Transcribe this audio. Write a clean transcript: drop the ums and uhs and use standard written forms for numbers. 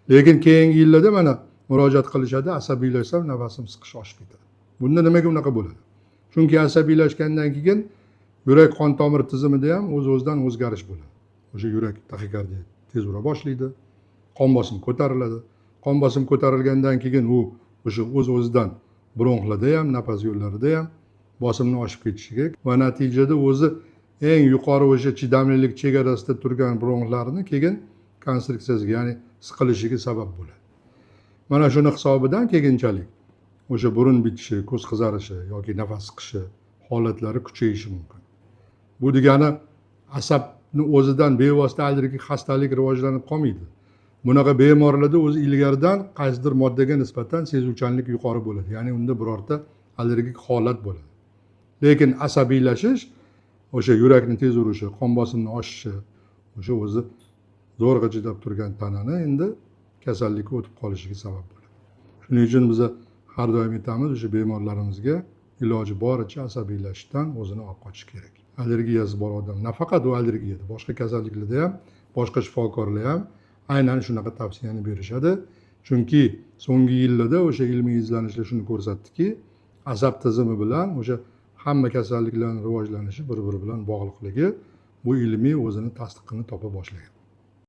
Lekin keyingi yillarda mana murojaat qilishadi, asabiylashsam nafasim siqishi oshib ketadi. Bunda nimaga unaqa bo'ladi? Chunki asabiylashgandan keyin yurak qon tomir tizimida ham o'z-o'zidan o'zgarish bo'ladi. O'sha yurak taxikardiya tez ura boshlaydi, qon bosimi ko'tariladi. Qon bosimi ko'tarilgandan keyin u o'sha o'z-o'zidan bronxlarda ham, nafas yo'llarida ham bosimni oshib ketishiga va natijada o'zi eng yuqori o'sha chidamlilik chegarasida turgan bronxlarni keyin konstriksiyasiga, ya'ni siqilishiga sabab bo'ladi. Mana shuni hisobidan keyinchalik o'sha burun bitishi, ko'z qizarishi yoki nafas siqishi holatlari kuchayishi mumkin. Bu degani asabni o'zidan bevosita allergik xastalik rivojlanib qolmaydi. Bunaqa bemorlarda o'zi ilgaridan qaysidir moddaga nisbatan sezuvchanlik yuqori bo'ladi. Ya'ni unda birorta allergik holat bo'ladi. Lekin asabiylashish o'sha yurakni tez urishi, qon bosimini oshishi, o'sha o'zi zo'rg'a chidab turgan tanani endi kasallikka o'tib qolishiga sabab bo'ladi. Shuning uchun biz har doim aytamiz, o'sha bemorlarimizga iloji boricha asabiylashishdan o'zini olib qochish kerak. Allergiyasi bor odam, nafaqat u allergiyada, boshqa kasalliklarda ham, boshqa shifokorlar ham aynan shunaqa tavsiyani berishadi. Chunki so'nggi yillarda o'sha ilmiy izlanishlar shuni ko'rsatdiki, asab tizimi bilan o'sha hamma kasalliklarning rivojlanishi bir-biri bilan bog'liqligi bu ilmiy o'zini tasdiqini topa boshlagan.